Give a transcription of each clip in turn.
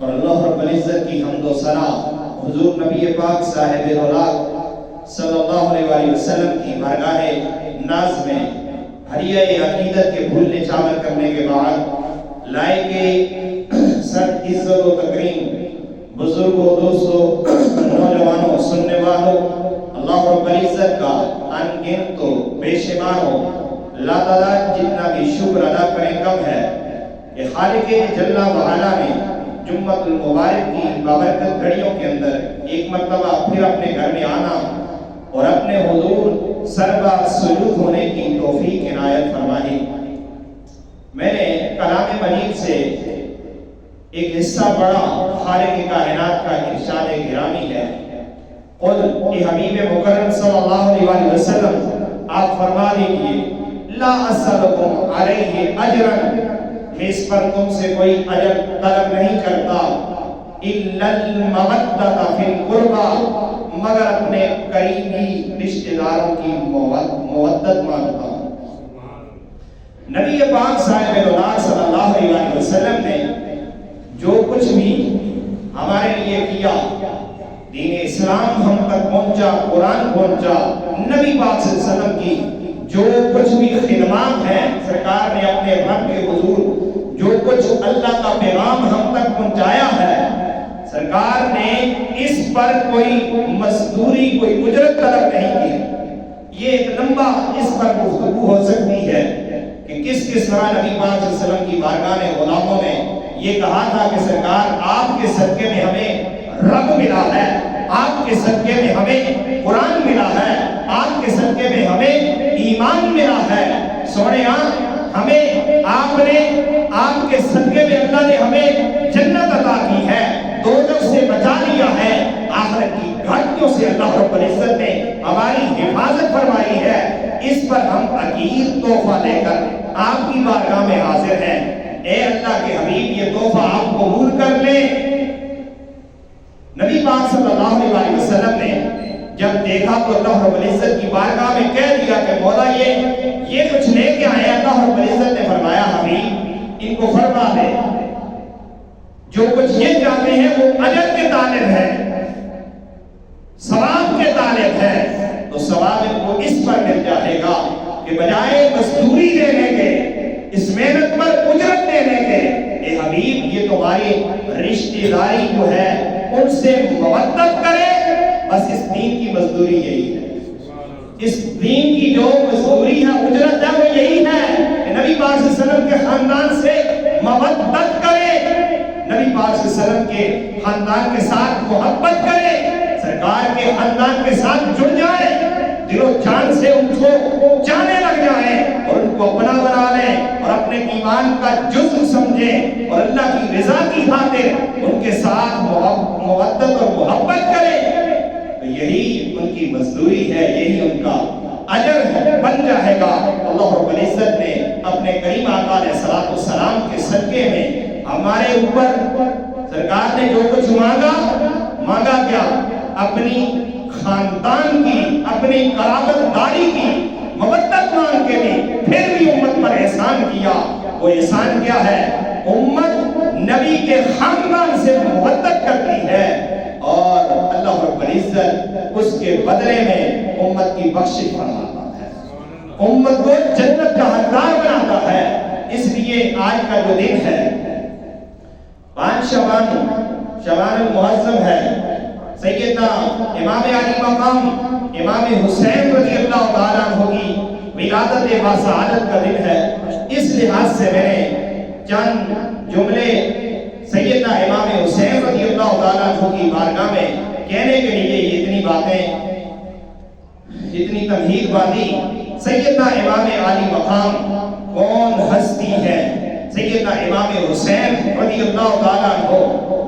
اور اللہ رب العزت کی حمد و ثنا حضور نبی پاک صاحب رولاق صلی اللہ علیہ وآلہ وسلم کی بارگاہ ناز میں حریہ عقیدت کے بھولنے چاول کرنے کے بعد لائے کے سر عزت و تکریم بزرگوں دوستوں نوجوانوں سننے والوں اللہ رب العزت کا انگنت و بے شمار ہو لا تعداد جتنا بھی شکر ادا کریں کم ہے کہ خالق جل وعلا نے جمعۃ المبارک کی بابرکت گھڑیوں کے اندر ایک مرتبہ پھر اپنے گھر میں آنا اور اپنے حضور سربا سلوک ہونے کی توفیق عنایت فرمائی۔ میں نے کلام مجید سے ایک حصہ پڑھا، خالق کائنات کا ارشاد گرامی ہے، قل کہ حبیب مکرم صلی اللہ علیہ وسلم آپ فرما دیجئے لا اسألکم علیہ اجرا، اس پر تم سے کوئی اجر طلب نہیں کرتا، الا المودۃ فی القربى، مگر اپنے قریبی رشتہ داروں کی مودت مانگتا ہوں۔ نبی پاک صاحب رولاق صلی اللہ علیہ وسلم نے جو کچھ بھی ہمارے لیے کیا، دین اسلام ہم تک پہنچا، قرآن پہنچا، نبی پاک صلی اللہ علیہ وسلم کی جو کچھ بھی خدمات ہیں، سرکار نے اپنے رب کے حضور جو کچھ اللہ کا پیغام ہم تک پہنچایا ہے، سرکار نے اس پر کوئی مزدوری کوئی اجرت طلب نہیں کی۔ یہ ایک لمبا اس پر گفتگو ہو سکتی ہے کہ کس طرح نبی پاک صلی اللہ علیہ وسلم کی بارگاہ میں غلاموں نے یہ کہا تھا کہ سرکار آپ کے صدقے میں ہمیں رب ملا ہے، آپ کے صدقے میں ہمیں قرآن ملا ہے، آپ کے صدقے میں ہمیں ایمان ملا ہے، سونے ہمیں آپ نے آپ کے صدقے میں اللہ نے ہمیں جنت عطا کی ہے، دوزخ سے بچا لیا ہے، آخرت کی گھاٹیوں سے اللہ رب العزت نے ہماری حفاظت فرمائی ہے۔ اس پر ہم عقیر تحفہ لے کر آپ کی بارگاہ میں حاضر ہیں۔ اے اللہ کے حبیب یہ تحفہ آپ قبول کر لیں۔ نبی پاک صلی اللہ علیہ وسلم نے جب دیکھا تو اللہ رب العزت کی بارگاہ میں کہہ دیا کہ مولا یہ کچھ لے کے آئے۔ اللہ رب العزت نے فرمایا حبیب ان کو فرما دے، جو کچھ یہ چاہتے ہیں وہ اجر کے طالب ہے، ثواب کے طالب ہے، تو ثواب ان کو اس پر مل جائے گا کہ بجائے مزدوری دینے کے، اس محنت پر اجرت دینے کے، اے حبیب یہ تمہاری رشتہ داری جو ہے ان سے مودت کرے، بس اس دین کی مزدوری یہی ہے، اس دین کی جو مزدوری ہے اجرت ہے وہ یہی ہے کہ نبی پاک صلی اللہ علیہ وسلم کے خاندان سے مودت کرے، نبی پاک صلی اللہ علیہ وسلم کے خاندان کے ساتھ محبت کرے، سرکار کے خاندان کے ساتھ جڑ جائے، دل و جان سے ان کو جانے لگ جائیں اور ان کو اپنا بنا لیں اور اپنے ایمان کا جزء سمجھیں اور اللہ کی رضا کی خاطر ان کے ساتھ مودت اور محبت کریں، تو یہی ان کی مزدوری ہے، یہی ان کا اجر بن جائے گا۔ اللہ رب العزت نے اپنے کریم آقا علیہ الصلوۃ والسلام کے صدقے میں ہمارے اوپر سرکار نے جو کچھ مانگا کیا؟ اپنی خاندان کی، اپنی قرابت داری کی مودت مانگ کے بھی پھر بھی امت پر احسان کیا۔ وہ احسان کیا ہے؟ امت نبی کے خاندان سے مودت کرتی ہے اور اللہ رب العزت اس کے بدلے میں امت کی بخشش فرماتا ہے، امت کو جنت کا حقدار بناتا ہے۔ اس لیے آج کا جو دن ہے 5 شعبان المعظم ہے، سیدنا امام علی مقام امام حسین رضی اللہ تعالیٰ عنہ کی ولادت باسعادت کا دن ہے۔ اس لحاظ سے میں نے چند جملے سیدنا امام حسین رضی اللہ تعالیٰ عنہ کی بارگاہ میں کہنے کے لیے اتنی باتیں، اتنی تمہید باندھی۔ سیدنا امام علی مقام کون ہستی ہے؟ سیدنا امام حسین رضی اللہ تعالیٰ عنہ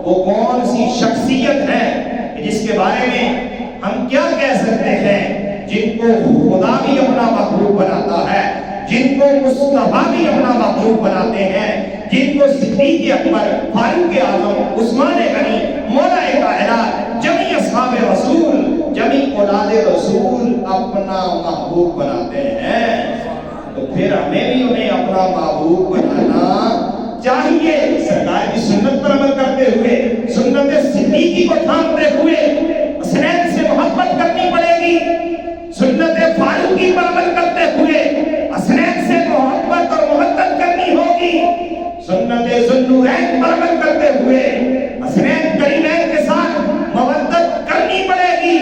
وہ کون سی شخصیت ہے جس کے بارے میں ہم کیا کہہ سکتے ہیں؟ جن کو خدا بھی اپنا محبوب بناتا ہے، جن کو مصطفیٰ بھی اپنا محبوب بناتے ہیں، جن کو صدیق اکبر، فاروق اعظم، عثمان غنی، مولا کائنات، جمیع اصحاب رسول، جمیع اولاد رسول اپنا محبوب بناتے ہیں، تو پھر ہمیں بھی انہیں اپنا محبوب بنانا چاہیے، سرکار کی سنت پر عمل کرتے ہوئے کو تھامتے ہوئے حسنین سے محبت کرنی پڑے گی، سنت فاروقی پر عمل کرتے ہوئے حسنین سے محبت اور محبت کرنی ہوگی، سنت ذوالنورین پر عمل کرتے ہوئے حسنین کریمین کے ساتھ محبت کرنی پڑے گی،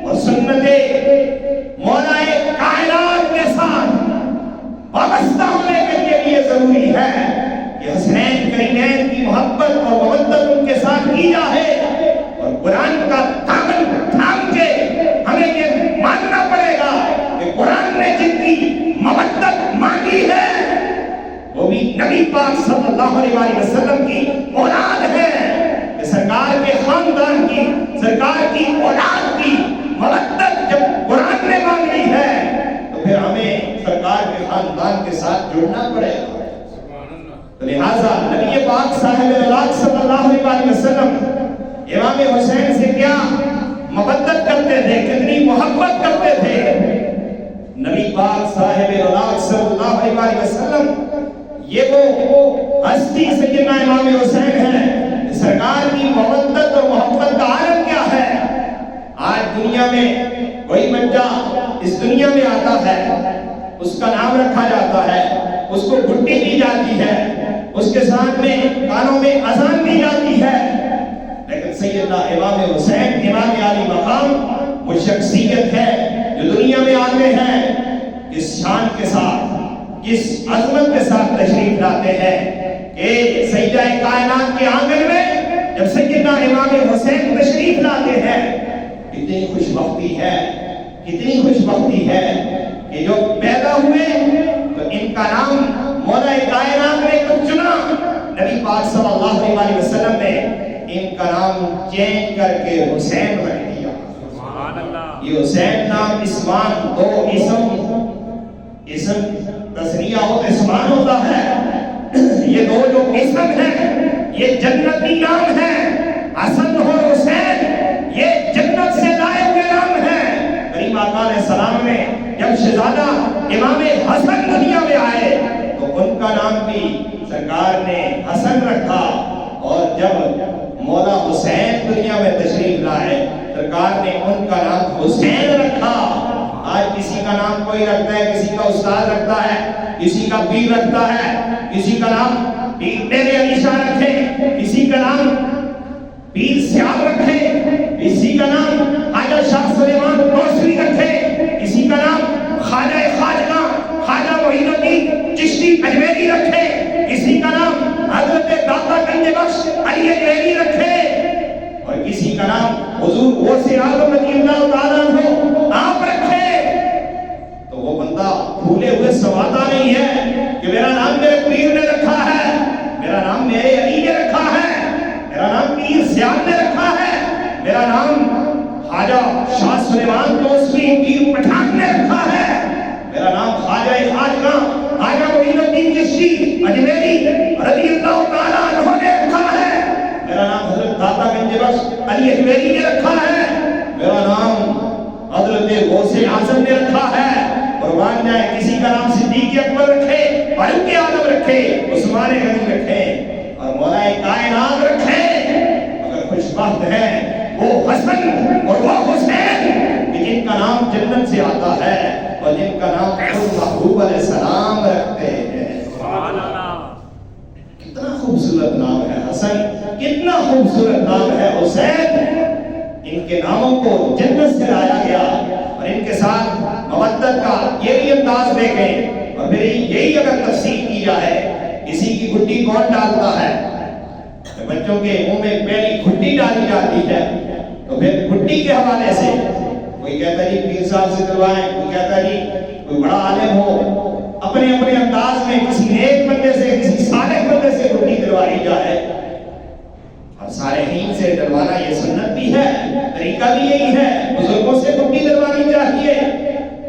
اور سنت مولا کائنات کے ساتھ وابستہ ہونے کے لیے یہ ضروری ہے کہ حسنین کریمین کی محبت اور محبت ان کے ساتھ کی جائے، اور قرآن کا دامن تھام کے ہمیں یہ ماننا پڑے گا کہ قرآن نے جن کی محبت مانگی ہے وہ بھی نبی پاک صلی اللہ علیہ وسلم کی اولاد ہے، کہ سرکار کے خاندان کی، سرکار کی اولاد کی محبت جب قرآن نے مانگی ہے تو پھر ہمیں سرکار کے خاندان کے ساتھ جڑنا پڑے گا۔ تو لہٰذا نبی پاک صاحب اللہ صلی اللہ علیہ وسلم امام حسین سے کیا محبت کرتے تھے، کتنی محبت کرتے تھے۔ نبی پاک صاحب اللہ صلی اللہ علیہ وسلم یہ وہ ہستی سیدنا امام حسین ہے، سرکار کی محبت اور محبت کا عالم کیا ہے۔ آج دنیا میں کوئی بچہ اس دنیا میں آتا ہے، اس کا نام رکھا جاتا ہے، اس کو گھٹی دی جاتی ہے، اس کے ساتھ میں کانوں میں اذان دی جاتی ہے، لیکن سیدنا امام حسین امام عالی مقام وہ شخصیت ہے جو دنیا میں آتے ہیں، اس شان کے ساتھ، اس عظمت کے ساتھ تشریف لاتے ہیں کہ سیدہ کائنات کے آنگن میں جب سیدنا امام حسین تشریف لاتے ہیں، کتنی خوش بختی ہے، کتنی خوش بختی ہے کہ جو پیدا ہوئے تو ان کا نام مولا کائنات نے خود چنا، نبی پاک صلی اللہ علیہ وسلم نے ان کا نام چینج کر کے حسین رکھ دیا۔ یہ حسین نام اسمان، دو اسم تسنیہ ہو تو اسمان ہوتا ہے، یہ دو جو اسم ہیں یہ جنتی نام ہے، حسن ہو حسین یہ جنت سے لائے ہوئے نام ہیں۔ کریم آقا علیہ السلام نے جب شہزادہ امام حسن دنیا میں آئے تو ان کا نام بھی سرکار نے حسن رکھا، اور جب مولا حسین دنیا میں تشریف لائے سرکار نے ان کا نام حسین رکھا۔ آج کسی کا نام کوئی رکھتا ہے، کسی کا استاد رکھتا ہے، کسی کا پیر رکھتا ہے، کسی کا نام پیر علی شاہ رکھے، کسی کا نام پیر سیاب رکھے، کسی کا نام خواجہ شاہ سلیمان توسوی رکھے، کسی کا نام خواجہ خواجہ خواجہ معین الدین چشتی اجمیری رکھے، کسی کا نام حضرت داتا گنج بخش علی اجمیری رکھے، اور کسی کا نام حضور غوث اعظم رضی اللہ تعالیٰ عنہ آپ رکھے، تو وہ بندہ بھولے ہوئے سماتا نہیں ہے کہ میرا نام میرے پیر نے رکھا ہے، میرا نام میرے علی نے رکھا ہے، میرا نام پیر سیاب نے رکھا ہے، میرا نام خواجہ شاہ سلیمان توسوی پیر پٹھان نے رکھا ہے، میرا نام خواجہ خواجہ خواجہ معین الدین چشتی اجمیری رضی اللہ تعالیٰ عنہ نے رکھا ہے، میرا نام حضرت داتا گنج بخش علی اجمیری نے رکھا ہے، میرا نام حضرت غوث اعظم نے رکھا ہے، قربان جائے کسی کا نام صدیق اکبر رکھے، فاروق اعظم رکھے، عثمان غنی رکھے، اور مولا کائنات رکھے، اگر خوش بخت ہے وہ حسن اور وہ حسین کہ جن کا نام جنت سے آتا ہے اور جن کا نام محبوب علیہ السلام رکھتے ہیں۔ کتنا خوبصورت نام ہے حسن، کتنا خوبصورت نام ہے حسین، ان کے ناموں کو جنت سے لایا گیا، اور ان کے ساتھ مودت کا یہ بھی انداز دیکھیں، اور پھر یہی اگر تفصیل کی جائے کسی کی گھٹی کون ڈالتا ہے، بچوں کے منہ میں پہلی گھٹی ڈالی جاتی ہے تو پھر گھٹی کے حوالے سے کوئی کہتا جی پیر صاحب سے دلوائیں، کوئی کہتا جی کوئی بڑا عالم ہو، اپنے اپنے انداز میں کسی نیک بندے سے کسی صالح بندے سے گھٹی دلوائی جائے، اور صالحین سے دلوانا یہ سنت بھی ہے، طریقہ بھی یہی ہے، بزرگوں سے گھٹی دلوانی چاہیے،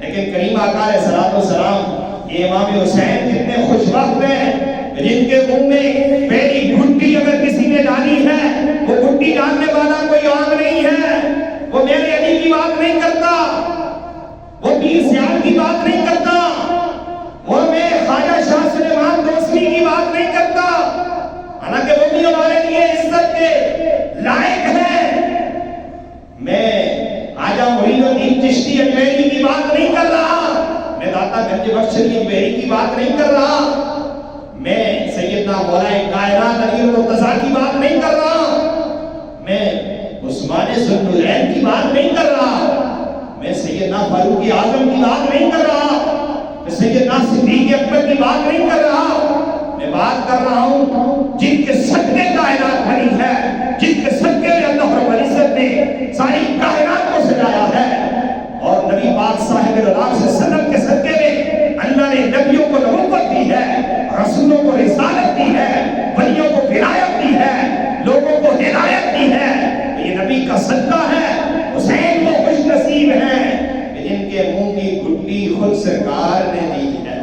لیکن کریم آقا علیہ السلام یہ امام حسین کتنے خوش بخت ہیں جن کے منہ میں پہلی گھٹی اگر کسی نے ڈالی ہے، وہ گھٹی ڈالنے والا کوئی عام نہیں ہے، وہ میرے علی کی بات نہیں کرتا، وہ پیر سیاب کی بات نہیں کرتا، وہ میں خواجہ شاہ سلیمان توسوی کی بات نہیں کرتا، حالانکہ وہ بھی ہمارے لیے عزت کے لائق ہے، کی بات نہیں کر رہا، میں سیدنا مولا کائنات علی المرتضیٰ کی بات نہیں کر رہا، میں عثمان ذوالنورین کی بات نہیں کر رہا، میں سیدنا فاروق اعظم کی بات نہیں کر رہا، میں سیدنا صدیق اکبر کی بات نہیں کر رہا، میں بات کر رہا ہوں جن کے صدقے کائنات بنی ہے، جن کے صدقے میں اللہ رب العزت نے ساری کائنات کو سجایا ہے، اور نبی پاک صاحب صلی اللہ علیہ وسلم کے صدقے میں اللہ نے نبیوں کو نبوت دی ہے، رسولوں کو رسالت دی ہے، ولیوں کو ولایت دی ہے، لوگوں کو ہدایت دی ہے، یہ نبی کا صدقہ ہے۔ حسین وہ خوش نصیب ہیں کہ جن کے منہ کی گٹلی خود سرکار نے دی ہے،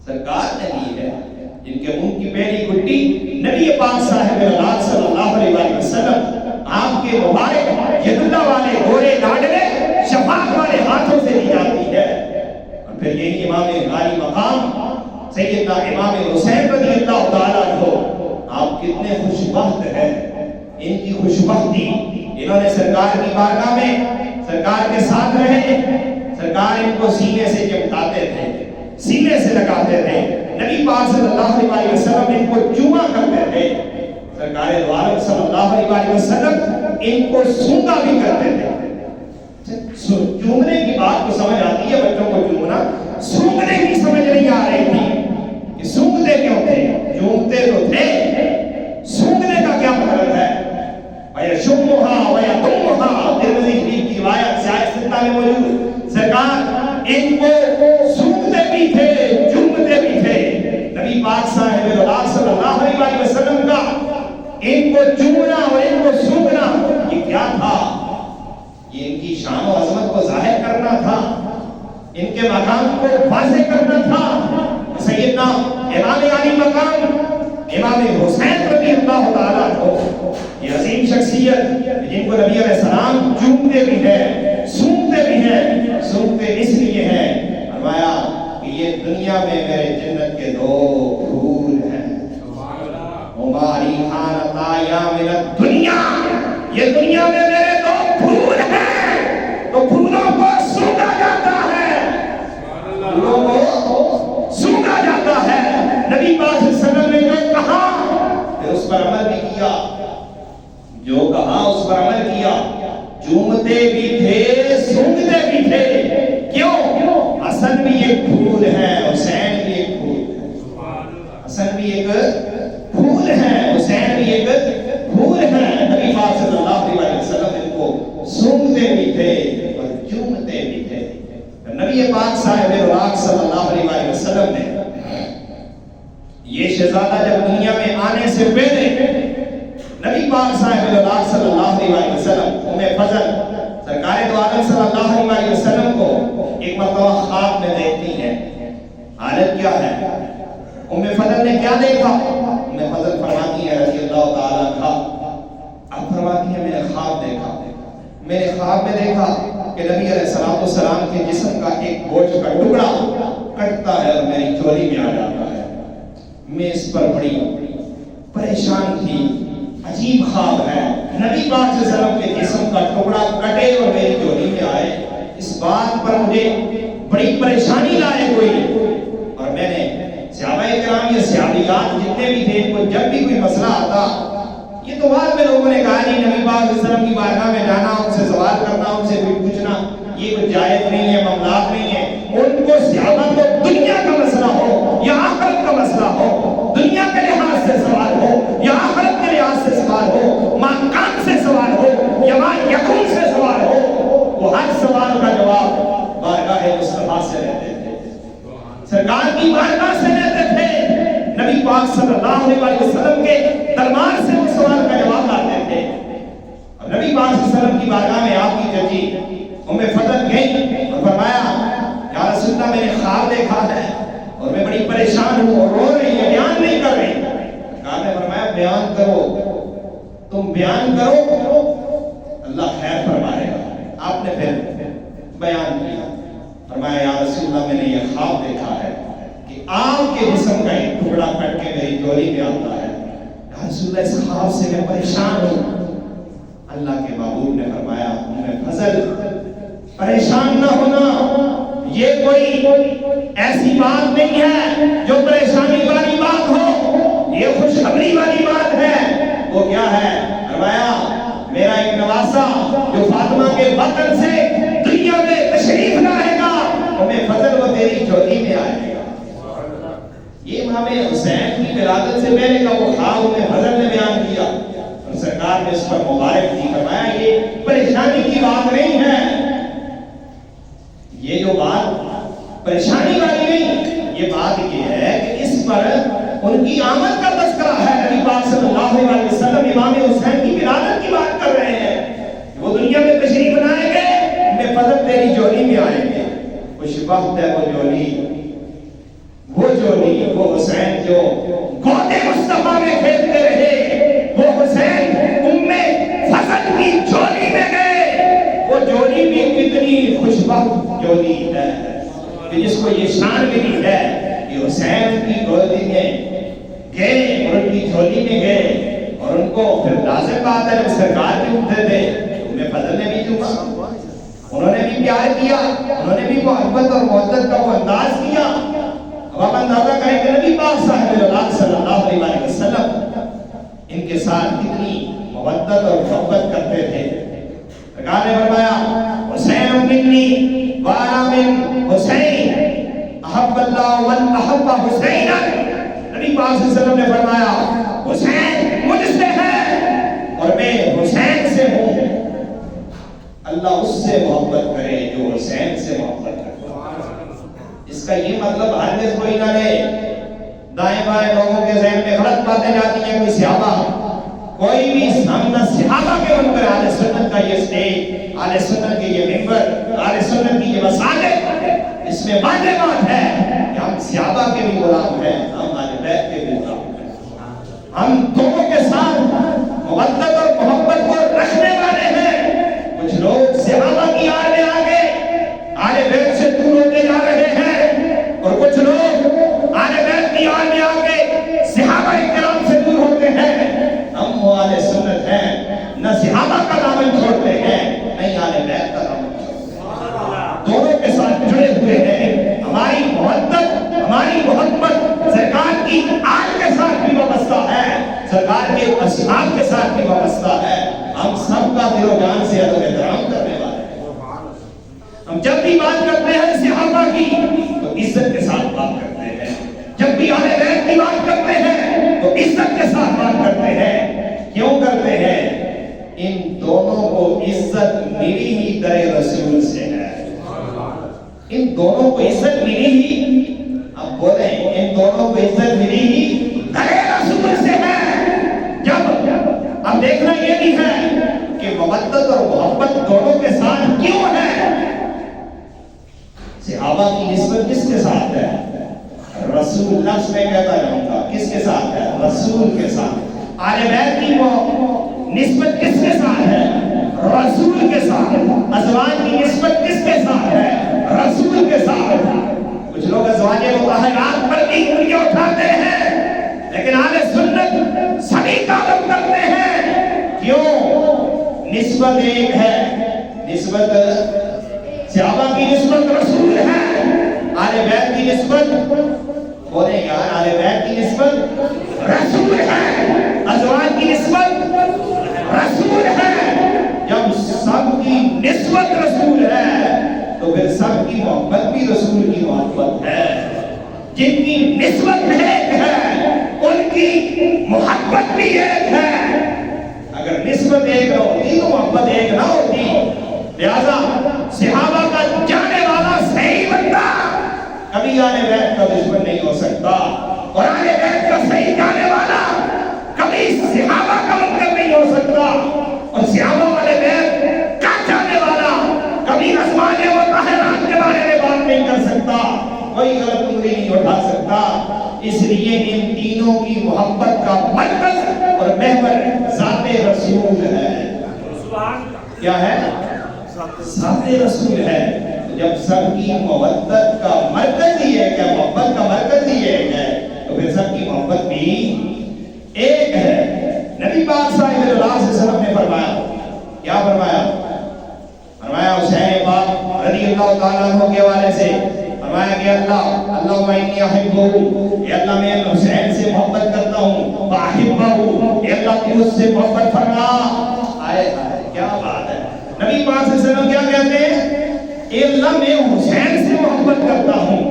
سرکار نے دی ہے، جن کے منہ کی پہلی گٹلی نبی پاک صاحب صلی اللہ علیہ وسلم آپ کے مبارک یداللہ والے گورے لاڈلے شفاعت والے ہاتھوں سے دی جاتی ہے۔ اور پھر یہی امام غالی مقام سیدنا امام حسین رضی اللہ تعالیٰ عنہ، آپ کتنے خوش بخت ہیں، ان کی خوش بختی، انہوں نے سرکار کی بارگاہ میں سرکار کے ساتھ رہے، سرکار ان کو سینے سے چمٹاتے تھے، سینے سے لگاتے تھے، نبی پاک صلی اللہ علیہ وسلم ان کو چوما کرتے تھے، سرکار دو عالم صلی اللہ علیہ وسلم ان کو سونگا بھی کرتے تھے۔ چومنے کی بات کو سمجھ آتی ہے بچوں کو چومنا، سونگنے کی سمجھ نہیں آ رہی تھی کہ سونگتے کیوں تھے، چومتے تو تھے، سونگنے کا کیا مطلب ہے؟ وَيَشُمُّهَا وَيَقُمُّهَا ترمذی شریف کی روایت صحیح ستہ میں موجود، سرکار ان کو سونگتے بھی تھے، چومتے بھی تھے۔ نبی پاک صاحب صلی اللہ علیہ وسلم کا ان کو چومنا اور ان کو سونگنا یہ کیا تھا؟ یہ ان کی شان و عظمت کو ظاہر کرنا تھا، ان کے مقام کو واضح کرنا تھا۔ سیدنا امام علی مقام امام حسین رضی اللہ تعالیٰ عنہ، یہ عظیم شخصیت جن کو نبی علیہ السلام چومتے بھی ہیں، سونگتے بھی ہیں، سونگتے اس لیے ہیں، فرمایا کہ یہ دنیا میں میرے جنت کے دو پھول ہیں، ہماری حالتا یا من الدنیا، یہ دنیا میں میرے دو پھول ہیں، تو پھولوں کو سونگا جاتا ہے، پھولوں کو سونگا جاتا ہے۔ نبی پاک صلی اللہ علیہ وسلم نے جو کہا پھر اس پر عمل بھی کیا، جو کہا اس پر عمل کیا، چومتے بھی تھے، سونگتے بھی تھے، کیوں؟ حسن بھی ایک پھول ہے، حسین بھی ایک پھول ہے، حسن بھی ایک پھول ہے، حسین بھی ایک پھول ہے۔ نبی پاک صلی اللہ علیہ وسلم ان کو سونگتے بھی تھے اور چومتے بھی تھے۔ نبی پاک صاحب صلی اللہ علیہ وسلم نے یہ شہزادہ جب دنیا میں آنے سے پہلے نبی پاک صاحب صلی اللہ علیہ وسلم ام فضل سرکار دو عالم صلی اللہ علیہ وسلم کو ایک مرتبہ خواب میں دیکھتی ہیں، حالت کیا ہے؟ ام فضل نے کیا دیکھا؟ ام فضل فرماتی ہے رضی اللہ تعالیٰ عنہا، اب فرماتی ہے میں نے خواب دیکھا، میں نے خواب میں دیکھا کہ نبی علیہ السلام کے جسم کا ایک گوشت کا ٹکڑا کٹتا ہے اور میری چولی میں آ جاتا ہے۔ میں اس پر بڑی پریشان تھی، عجیب خواب ہے، نبی پاک صلی اللہ علیہ وسلم کے جسم کا ٹکڑا کٹے اور میری چولی میں آئے، اس بات پر مجھے بڑی پریشانی لاحق ہوئی۔ اور میں نے صحابہ کرام یا صحابیات جتنے بھی تھے ان کو جب بھی کوئی مسئلہ آتا، یہ تو بعد میں لوگوں نے کہا نہیں نبی پاک صلی اللہ علیہ وسلم کی بارگاہ میں جانا، ان سے سوال کرنا، ان سے پوچھنا یہ کچھ جائز نہیں ہے، معاملات نہیں ہے۔ ان کو صحابہ کو دنیا کا مسئلہ ہو یا آخرت کا مسئلہ ہو، دنیا کے لحاظ سے سوال ہو یا آخرت کے لحاظ سے سوال ہو، ماں کان سے سوال ہو یا ماں یقین سے سوال ہو، وہ ہر سوال کا جواب بارگاہ مصطفیٰ سے لیتے تھے، سرکار کی بارگاہ سے لیتے تھے، نبی پاک صلی اللہ علیہ وسلم کے دربار سے اس سوال کا جواب لاتے تھے۔ اور نبی پاک صلی اللہ علیہ وسلم کی بارگاہ میں آپ کی چچی ام فضل گئی اور فرمایا یا رسول اللہ میں نے خواب دیکھا ہے اور میں بڑی پریشان ہوں اور رو رہی ہے، بیان نہیں کر رہی۔ آپ نے فرمایا بیان کرو، تم بیان کرو، اللہ خیر فرمائے گا۔ آپ نے پھر بیان کیا، فرمایا یا رسول اللہ میں نے یہ خواب دیکھا ہے کہ آپ کے جسم کا ایک ٹکڑا کٹ کے میری چولی میں آتا ہے، یا رسول اللہ اس خواب سے میں پریشان ہوں۔ اللہ کے محبوب نے فرمایا ام فضل پریشان نہ ہونا، یہ کوئی ایسی بات نہیں ہے جو پریشانی والی بات ہو، یہ خوشخبری والی بات ہے۔ وہ کیا ہے؟ فرمایا میرا ایک نواسا جو فاطمہ کے بطن سے دنیا میں تشریف لائے گا، ہمیں فضل و تیری جھولی میں آئے گا۔ یہ امام حسین کی ولادت سے پہلے کا وہ خواب انہیں فضل نے بیان کیا اور سرکار نے اس پر مبارک دی۔ فرمایا یہ پریشانی کی بات نہیں ہے، یہ جو بات پریشانی والی نہیں، یہ بات یہ ہے کہ اس پر ان کی آمد کا تذکرہ ہے۔ نبی پاک صلی اللہ علیہ وسلم امام حسین کی ولادت کی بات کر رہے ہیں، وہ دنیا میں تشریف لائیں گے، ہمیں فضل تیری جولی میں آئیں گے۔ خوش وقت ہے وہ جولی، وہ حسین جو گود مصطفیٰ میں کھیلتے رہے، وہ حسین فضل کی جولی میں گئے۔ وہ جولی بھی کتنی خوش وقت جولی ہے کہ جس کو یہ شان ملی ہے کہ حسین کی گودی میں گئے اور ان کی جھولی میں گئے، اور ان کو پھر لازم بات ہے سرکار کے اٹھتے تھے، انہیں فضل نے بھی چوما، انہوں نے بھی پیار کیا، انہوں نے بھی محبت اور محبت کا وہ انداز کیا۔ اب آپ اندازہ کریں کہ نبی پاک صاحب اللہ صلی اللہ علیہ وسلم ان کے ساتھ کتنی محبت اور محبت کرتے تھے۔ سرکار نے فرمایا حسین منی وانا من حسین احب اللہ من احب حسین۔ نبی پاک صلی اللہ علیہ وسلم نے فرمایا حسین مجھ سے ہے اور میں حسین سے ہوں۔ اللہ اس سے محبت کرے جو حسین سے محبت کرے۔ اس کا یہ مطلب ہرگز کوئی نہ رہے دائیں بائیں لوگوں کے ذہن میں غلط باتیں جاتی ہیں، کوئی صحابہ کوئی بھی سامنا صحابہ کے ان پر اہل سنت کا یہ سٹیج، اہل سنت کی یہ ممبر، اہل سنت کی یہ مساجد، اس میں واضح بات ہے کہ ہم صحابہ کے بھی غلام ہیں، ہم اہل بیت کے بھی غلام ہیں، ہم دونوں کے ساتھ مودت اور محبت کو رکھنے والے ہیں۔ کچھ لوگ صحابہ کی آڑ میں آگے اہل بیت سے دور ہوتے جا رہے ہیں، اور کچھ لوگ اہل بیت کی آڑ میں آگے صحابہ کرام سے دور ہوتے ہیں۔ ہم وہ اہل سنت ہیں، نہ صحابہ کا دامن چھوڑتے ہیں نہ اہل بیت کا دامن چھوڑتے ہیں، دونوں کے ساتھ جڑے ہوئے ہیں۔ ہماری محبت سرکار کی آل کے ساتھ بھی وابستہ ہے، سرکار کے اصحاب کے ساتھ بھی وابستہ ہے۔ ہم سب کا دل و جان سے ادب احترام کرنے والے ہیں۔ ہم جب بھی بات کرتے ہیں صحابہ کی تو عزت کے ساتھ بات کرتے ہیں، جب بھی اہل بیت کی بات کرتے ہیں تو عزت کے ساتھ بات کرتے ہیں۔ کیوں کرتے ہیں؟ ان دونوں کو عزت ملی ہی در رسول سے ہے، ان دونوں کو عزت ملی ہی، اب بولیں ان دونوں کو عزت ملی ہی در رسول سے ہے۔ جب اب دیکھنا یہ بھی ہے کہ مودت اور محبت دونوں کے ساتھ کیوں ہے؟ صحابہ کی نسبت کس کے ساتھ ہے؟ رسول، لفظ میں کہتا جاؤں گا، کس کے ساتھ ہے؟ رسول کے ساتھ۔ اہل بیت کی وہ نسبت کس کے ساتھ ہے؟ رسول کے ساتھ۔ ازواج کی نسبت کس کے ساتھ ہے؟ رسول کے ساتھ۔ کچھ لوگ ازواج مطہرات پر بھی انگلیاں اٹھاتے ہیں، لیکن اہل سنت سبھی کا ادب کرتے ہیں۔ کیوں؟ نسبت ایک ہے، نسبت صحابہ کی نسبت رسول ہے، اہل بیت کی نسبت بولیں یار، اہل بیت کی نسبت رسول ہے، ازواج کی نسبت رسول ہے۔ جب سب کی نسبت رسول ہے تو پھر سب کی محبت بھی رسول کی محبت ہے۔ جن کی نسبت ایک ہے ان کی محبت بھی ایک ہے۔ اگر نسبت ایک نہ ہوتی تو محبت ایک نہ ہوتی۔ لہذا صحابہ کا جانے والا صحیح بندہ کبھی اہل بیت کا دشمن نہیں ہو سکتا، اور اہل بیت کا صحیح جانے والا کبھی صحابہ کا منکر نہیں ہو سکتا، اور صحابہ والے بیت کا جانے والا کبھی ازواج مطہرات کے بارے میں بات نہیں کر سکتا، کوئی غلط انگلی نہیں اٹھا سکتا۔ اس لیے ان تینوں کی محبت کا مرکز اور محور ذات رسول ہے۔ کیا ہے؟ ذات رسول ہے۔ جب سب کی محبت کا مرکز ہی ایک ہے، محبت کا مرکز ہی ایک ہے، تو پھر سب کی محبت بھی ایک ہے۔ نبی پاک صاحب اللہ علیہ وسلم نے فرمایا، کیا فرمایا؟ فرمایا حسین پاک رضی اللہ تعالیٰ عنہ کے حوالے سے کہ اللہ اللہم انی احبہ، اے اللہ میں حسین سے محبت کرتا ہوں، واحبہ، اے اللہ تو اس سے محبت فرما۔ آئے کیا بات ہے، نبی پاک صلی اللہ علیہ وسلم کیا کہتے ہیں، اے اللہ میں حسین سے محبت کرتا ہوں،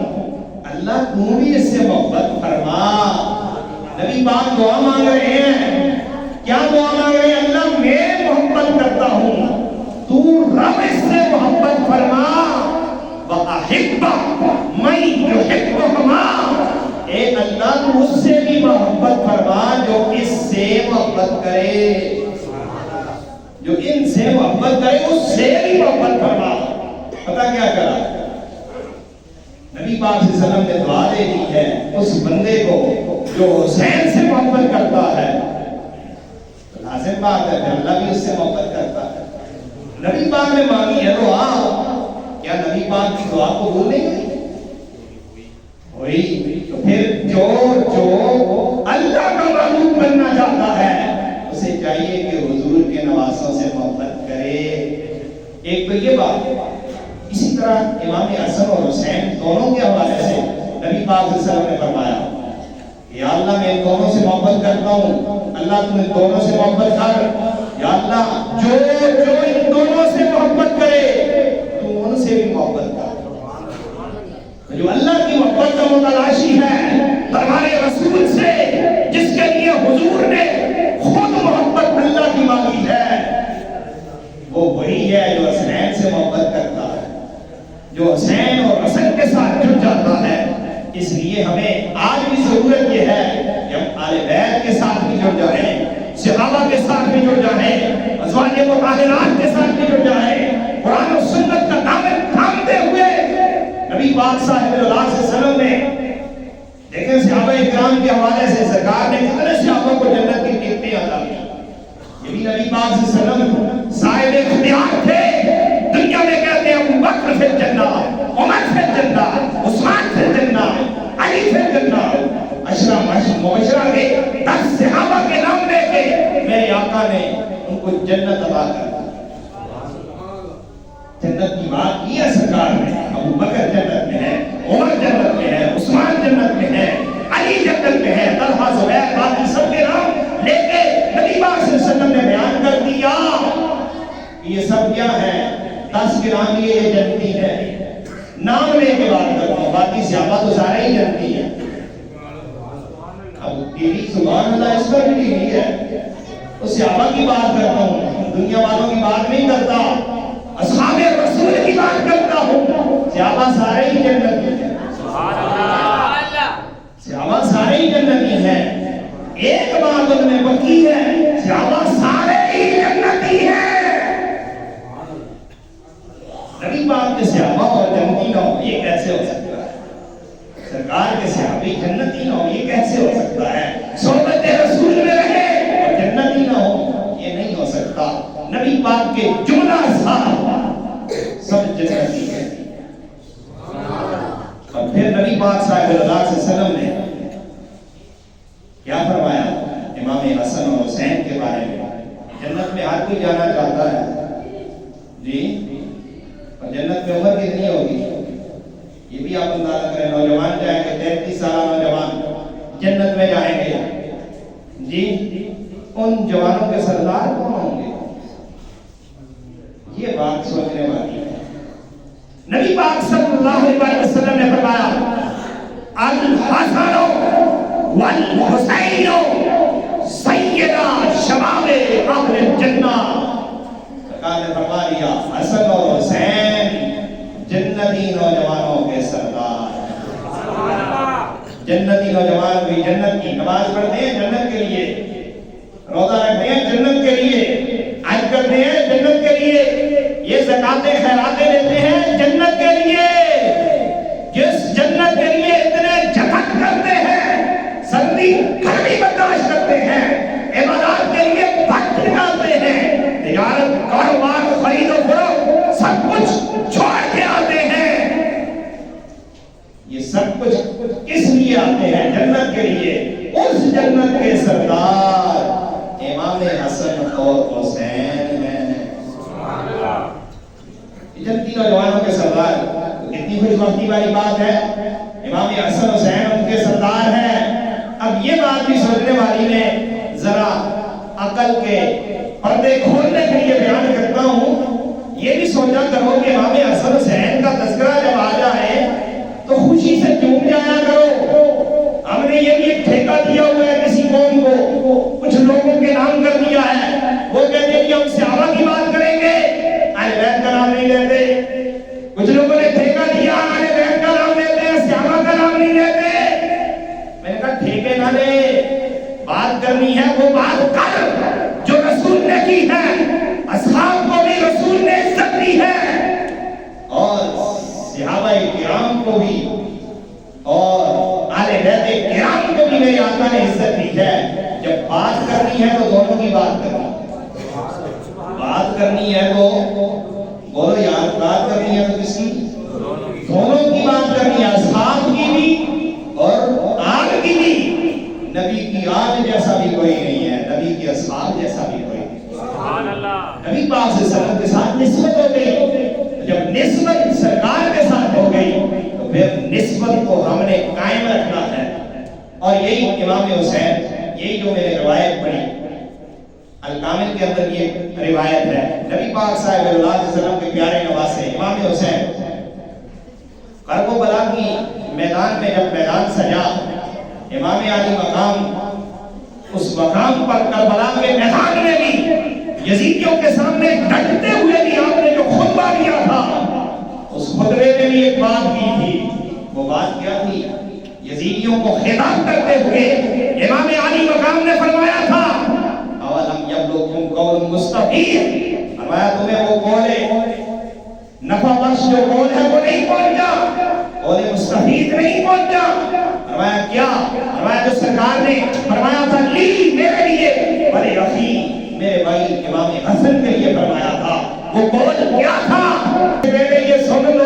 اللہ تو بھی اس سے محبت فرما۔ نبی پاک دعا مانگ رہے ہیں، کیا دعا مانگ رہے ہیں، اللہ میں محبت کرتا ہوں، تو رب اس سے محبت فرما۔ وَأَحِبَّ مَن يُحِبُّهُمَا، اے اللہ تو اس سے بھی محبت فرما جو اس سے محبت کرے، جو ان سے محبت کرے اس سے بھی محبت فرما۔ پتہ کیا کرا نبی پاک صلی اللہ علیہ وسلم نے دعا دے دی ہے اس بندے کو جو حسین سے محبت کرتا ہے، لازم بات ہے کہ اللہ بھی اس سے محبت کرتا ہے۔ نبی پاک نے مانگی ہے دعا، کیا نبی پاک کی دعا قبول نہیں ہوئی؟ تو پھر جو اللہ کا معبود بننا چاہتا ہے اسے چاہیے کہ حضور کے نواسوں سے محبت کرے۔ ایک تو یہ بات، اسی طرح امام حسن اور حسین دونوں کے حوالے سے نبی پاک صلی اللہ علیہ وسلم نے فرمایا، یا اللہ میں ان دونوں سے محبت کرتا ہوں، اللہ تم ان دونوں سے محبت کر، یا اللہ جو ان دونوں سے محبت کرے تم ان سے بھی محبت کر۔ جو اللہ کی محبت کا متلاشی ہے ہمارے رسول سے، جس کے لیے حضور نے خود محبت اللہ کی مانگی ہے، وہ وہی ہے جو حسین سے محبت کرتا ہے، جو حسین اور حسن کے ساتھ جڑ جاتا ہے۔ اس لیے ہمیں آج بھی ضرورت یہ ہے کہ ہم آل بیت کے ساتھ بھی جڑ جائیں، صحابہ کے ساتھ بھی جڑ جائیں، ازواج مطہرات کے ساتھ بھی جڑ جائیں، قرآن و سنت کا دامن تھامتے ہوئے نبی پاک صاحب اللہ علیہ وسلم نے دیکھیں صحابہ اکرام کے حوالے سے سرکار نے کتنے صحابہ کو جنت کی ٹکٹیں عطا کی۔ یہ بھی نبی پاک صلی اللہ علیہ وسلم صاحب اختیار تھے۔ دنیا میں کہتے ہیں ابو بکر فی الجنہ، عمر فی الجنہ، عثمان فی الجنہ، علی فی الجنہ، عشرہ مبشرہ کے 10 صحابہ کے نام لے کے میرے آقا نے ان کو جنت عطا کر دی۔ جنت کی بات کی ہے سرکار نے، ابو بکر جنت میں ہے، عمر جنت میں ہے، عثمان جنت میں ہے، علی جنت میں ہے، طلحہ زبیر باقی سب کے نام لے کے نبی پاک صلی اللہ علیہ وسلم نے بیان کر دیا۔ یہ سب کیا ہے؟ 10 کے نام لیے یہ جنتی ہے، نام لے کے بات کرتا ہوں، باقی صحابہ تو سارے ہی جنتی ہیں۔ اب تیری سبحان اللہ اس پر بھی نہیں ہے، اس صحابہ کی بات کرتا ہوں، دنیا والوں کی بات نہیں کرتا، اصحاب رسول کی بات کرتا ہوں۔ صحابہ سارے ہی جنتی ہیں، صحابہ سارے ہی جنتی ہیں۔ ایک بات ان میں بقی ہے، صحابہ سارے ہی جنتی ہیں۔ نبی پاک کے صحابہ اور جنتی نہ ہو یہ کیسے ہو سکتا ہے؟ سرکار کے صحابی جنتی نہ ہو یہ کیسے ہو سکتا ہے؟ صحبت رسول میں رہے اور جنتی نہ ہو یہ نہیں ہو سکتا۔ نبی پاک کے جملہ صاحب سب جنتی ہیں۔ اور پھر نبی پاک صاحب اللہ علیہ وسلم نے کیا فرمایا امام حسن اور حسین کے بارے میں؟ جنت میں ہر کوئی جانا چاہتا ہے جی، اور جنت میں عمر کتنی ہوگی یہ بھی آپ اندازہ کریں۔ نوجوان جائیں گے، 33 سالہ نوجوان جنت میں جائیں گے جی، ان جوانوں کے سردار کون ہوں گے؟ یہ بات سوچنے والی ہے۔ نبی پاک صلی اللہ علیہ وسلم نے فرمایا الحسن والحسین سیدہ شباب اہل الجنہ۔ سرکار نے فرما دیا حسن اور حسین جنتی نوجوانوں کے سردار۔ جنتی نوجوان بھی جنت کی نماز پڑھتے ہیں جنت کے لیے، روزہ رکھتے ہیں جنت کے لیے، حج کرتے ہیں جنت کے لیے، یہ زکاتیں خیراتیں دیتے ہیں جنت کے لیے۔ جس جنت کے لیے اتنے جھٹک کرتے ہیں، سردی گرمی برداشت کرتے ہیں، عبادات کے لیے وقت نکالتے ہیں، تجارت کاروبار خرید و فروخت سب کچھ چھوڑ کے آتے ہیں، یہ سب کچھ کس لیے آتے ہیں؟ جنت کے لیے۔ اس جنت کے سردار امام حسن اور حسین ہیں۔ جنتی نوجوانوں کے سردار کتنی خوش بختی والی بات ہے، امام حسن حسین ان کے سردار ہیں۔ اب یہ بات بھی سوچنے والی میں ذرا عقل کے پردے کھولنے کے لیے بیان کرتا ہوں، یہ بھی سوچا کرو کہ امام حسن حسین کا تذکرہ جب آ جائے تو خوشی سے جھوم جایا کرو۔ ہم نے یہ بھی ایک ٹھیکہ دیا ہوا ہے کسی قوم کو، کچھ لوگوں کے نام کر دیا ہے، وہ کہتے ہیں کہ ہم صحابہ کی بات کریں گے، اہل بیت کا نام نہیں لیتے۔ کچھ لوگوں نے ٹھیکہ دیا اہل بیت کا نام لیتے ہیں، صحابہ کا نام نہیں لیتے۔ میں نے کہا ٹھیکے نہ لے، بات کرنی ہے وہ بات کر جو رسول نے کی ہے، اصحاب کو بھی رسول نے عزت دی ہے، اور صحابہ کرام کو بھی اور آل بیت کرام کو بھی میرے آقا نے عزت دی ہے۔ جب بات کرنی ہے تو دونوں کی بات کرنی ہے، بات کرنی ہے تو بولو یار، بات کرنی ہے تو کس کی؟ دونوں کی بات کرنی ہے، اصحاب کی بھی اور آل کی بھی۔ نبی کی آل جیسا بھی کوئی نہیں ہے، نبی کی اصحاب جیسا بھی کوئی نہیں ہے۔ سبحان اللہ۔ نبی پاک صلی اللہ علیہ وسلم کے ساتھ نسبت ہو گئی، جب نسبت سرکار کے ساتھ ہو گئی تو پھر نسبت کو ہم نے قائم رکھنا ہے۔ اور یہی امام حسین، یہی جو میں نے روایت پڑھی الکامل کے اندر یہ روایت ہے، نبی پاک صاحب اللہ علیہ وسلم کے پیارے نواسے امام حسین کربلا کی میدان میں جب میدان سجا، امام علی مقام اس مقام پر کربلا کے میدان میں بھی یزیدیوں کے سامنے ڈٹتے ہوئے بھی آپ نے جو خطبہ دیا تھا، اس خطبے میں بھی ایک بات کی تھی۔ وہ بات کیا تھی؟ یزیدیوں کو خطاب کرتے ہوئے امام علی مقام نے فرمایا تھا اولم یبلغکم قول مستفید، فرمایا تمہیں وہ قول نفع بخش جو قول ہے وہ نہیں پہنچا، قول مستفید نہیں پہنچا۔ فرمایا کیا؟ فرمایا جو سرکار نے فرمایا تھا لی میرے لیے بڑے اخی میرے بھائی امام حسن کے لیے فرمایا تھا، وہ قول کیا تھا؟ میرے یہ سن لو،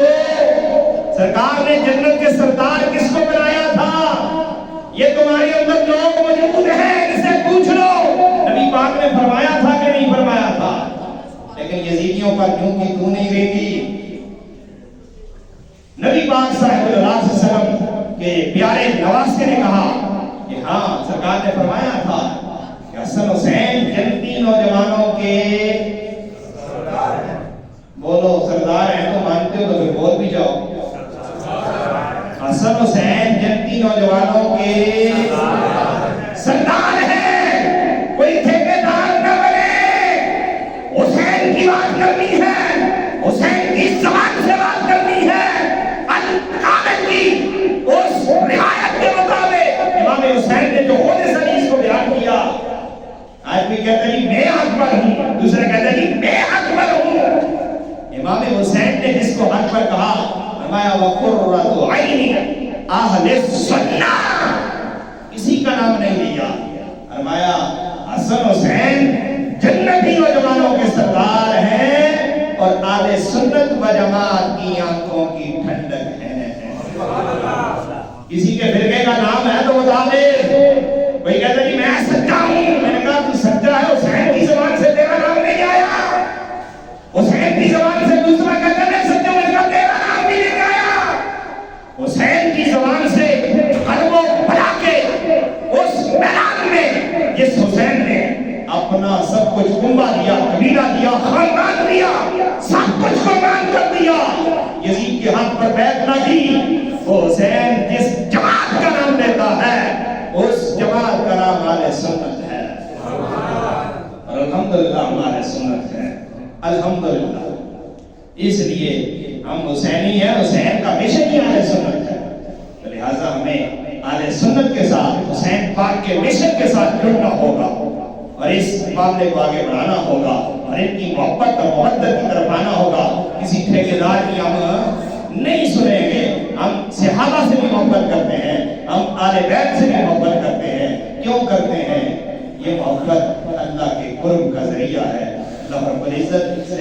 سرکار نے جنت کے سردار کس کو بنایا تھا؟ یہ تمہارے اندر لوگ موجود ہیں، اسے پوچھ لو، نبی پاک نے فرمایا تھا کہ نہیں فرمایا تھا؟ لیکن یزیدیوں پر کیوں کی تو نہیں رہتی؟ نبی پاک صاحب اللہ علیہ وسلم کے پیارے نواسے نے کہا کہ ہاں سرکار نے فرمایا تھا کہ حسن حسین جنتی نوجوانوں کے بولو سردار ہیں، تو مانتے ہو تو پھر بول بھی جاؤ، حسن حسین جنتی نوجوانوں کے سردار ہیں، کوئی ٹھیکیدار نہ بنے۔ حسین کی بات کرنی ہے، حسین کی زبان سے بات کرنی ہے، الکامل کی اس روایت کے مطابق امام حسین نے جو خود اس حدیث کو بیان کیا۔ آج بھی کہتے ہیں میں اکبر ہوں، دوسرے کہتے ہیں میں اکبر ہوں۔ امام حسین نے جس کو حق پر کہا، فرمایا وَقُرَّةُ عَيْنِ اہل سنہ، کسی کا نام نہیں لیا، فرمایا حسن حسین جنتی نوجوانوں کے سردار ہیں اور اہل سنت و جماعت کی آنکھوں کی ٹھنڈک ہے۔ کسی کے فرقے کا نام ہے تو بتا دے۔ کوئی کہتا ہے کہ میں سچا ہوں، میں نے کہا تو سچا ہے، حسین کی زبان سے تیرا نام نہیں آیا، حسین کی زبان سے دوسرا کہتا ہے سچا، میں نے کہا تیرا نام بھی نہیں آیا۔ حسین کی زبان سے قلب و بلا کے اس میدان میں جس حسین نے اپنا سب کچھ کنبہ دیا، قبیلہ دیا، خاندان دیا، سب کچھ قربان کر دیا، یزید کے ہاتھ پر بیعت نہ کی، وہ حسین جس جماعت کا نام لیتا ہے اس جماعت کا نام اہل سنت ہے، اور الحمدللہ ہمارے سنت ہے، الحمدللہ۔ اس لیے ہم حسینی ہیں، حسین کا مشن ہی اہل سنت ہے، لہٰذا ہمیں اہل سنت کے ساتھ حسین پاک کے مشن کے ساتھ جڑنا ہوگا اور اس معاملے کو آگے بڑھانا ہوگا اور ان کی محبت اور محبت کی طرف آنا ہوگا۔ کسی ٹھیکیدار کی ہم نہیں سنیں گے، ہم صحابہ سے بھی محبت کرتے ہیں، ہم آل بیت سے بھی محبت کرتے ہیں۔ کیوں کرتے ہیں؟ یہ محبت اللہ کے قرب کا ذریعہ ہے۔ اللہ رب العزت